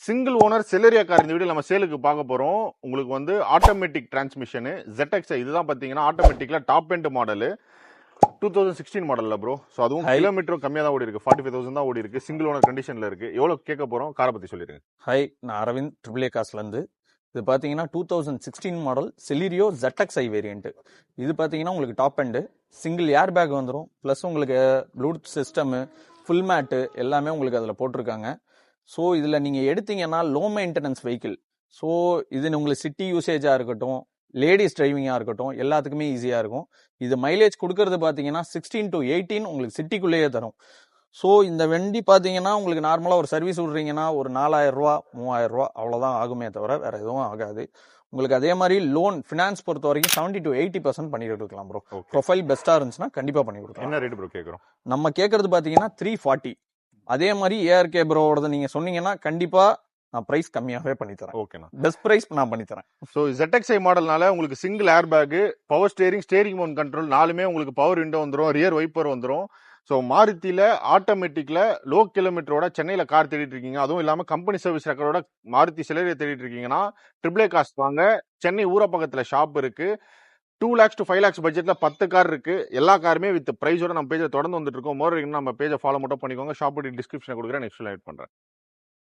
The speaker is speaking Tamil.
சிங்கிள் ஓனர் செலரியா கார் இந்த வீடியோ நம்ம சேலுக்கு பார்க்க போறோம். உங்களுக்கு வந்து ஆட்டோமேட்டிக் டிரான்ஸ்மிஷன் ZXi இதுதான் பாத்தீங்கன்னா ஆட்டோமேட்டிக்ல டாப் எண்ட் மாடல் 2016 மாடல்ல ப்ரோ. ஸோ அதுவும் கிலோமீட்டரும் கம்மியாக தான் ஓடி இருக்கு, 45,000 தான் ஓடி இருக்கு. சிங்கிள் ஓனர் கண்டிஷன்ல இருக்கு. எவ்வளவு கேட்க போறோம், காரை பத்தி சொல்லிருங்க. ஹாய், நான் அரவிந்த் ட்ரிபிள் காஸ்ல இருந்து. இது பார்த்தீங்கன்னா 2016 மாடல் செலிரியோ ZXi வேரியன்ட். இது பார்த்தீங்கன்னா உங்களுக்கு top end single air bag வந்துடும், ப்ளஸ் உங்களுக்கு ப்ளூடூத் சிஸ்டமு ஃபுல் மேட்டு எல்லாமே உங்களுக்கு அதில் போட்டிருக்காங்க. ஸோ இதில் நீங்கள் எடுத்தீங்கன்னா லோ மெயின்டெனன்ஸ் வெஹிக்கிள். ஸோ இது உங்களுக்கு சிட்டி யூசேஜாக இருக்கட்டும், லேடிஸ் டிரைவிங்காக இருக்கட்டும், எல்லாத்துக்குமே ஈஸியாக இருக்கும். இது மைலேஜ் கொடுக்கறது பார்த்தீங்கன்னா 16 to 18 உங்களுக்கு சிட்டிக்குள்ளேயே தரும். ஸோ இந்த வண்டி பார்த்தீங்கன்னா உங்களுக்கு நார்மலாக ஒரு சர்வீஸ் விட்றீங்கன்னா ஒரு 4,000 ரூபா 3,000 ரூபா அவ்வளோதான் ஆகுமே தவிர வேற எதுவும் ஆகாது. உங்களுக்கு அதே மாதிரி லோன் ஃபினான்ஸ் பொறுத்த வரைக்கும் 70 to 80% பண்ணி கொடுக்கலாம் ப்ரோ. ப்ரொஃபைல் பெஸ்ட்டாக இருந்துச்சுன்னா கண்டிப்பாக பண்ணி கொடுக்கலாம். என்ன ரேட் ப்ரோ கேட்குறோம்? நம்ம கேட்கறது பார்த்தீங்கன்னா 340. அதே மாதிரி ஏஆர்கே ப்ரோவோட நீங்கள் சொன்னீங்கன்னா கண்டிப்பாக நான் பிரைஸ் கம்மியாகவே பண்ணி தரேன். ஓகேண்ணா, பெஸ்ட் பிரைஸ் நான் பண்ணி தரேன். ஸோ ZXi மாடல்னால உங்களுக்கு single air bag, power steering mount control நாலுமே உங்களுக்கு பவர் விண்டோ வந்துடும், ரியர் வைப்பர் வந்துடும். ஸோ மாருதியில் ஆட்டோமேட்டிக்கில் லோ கிலோமீட்டரோட சென்னையில் கார் தேடிட்டு இருக்கீங்க, அதுவும் இல்லாமல் கம்பெனி சர்வீஸ் ரெக்கார்டோட மாருதி செலரியை தேடிட்டு இருக்கீங்கன்னா ட்ரிபிள் காஸ்ட் வாங்க. சென்னை ஊரப்பக்கத்தில் ஷாப் இருக்கு. 2 lakhs to 5 lakhs பட்ஜெட்ல 10 கார் இருக்கு. எல்லா காருமே வித் பிரைஸோட நம்ம பேஜை தொடர்ந்து வந்துட்டு இருக்கோம். மோர் நம்ம பேஜை ஃபாலோ மட்டும் பண்ணிக்கோங்க. ஷாப் டிஸ்கிரிப்ஷன் கொடுக்குறேன், நெக்ஸ்ட் லைட் பண்றேன்.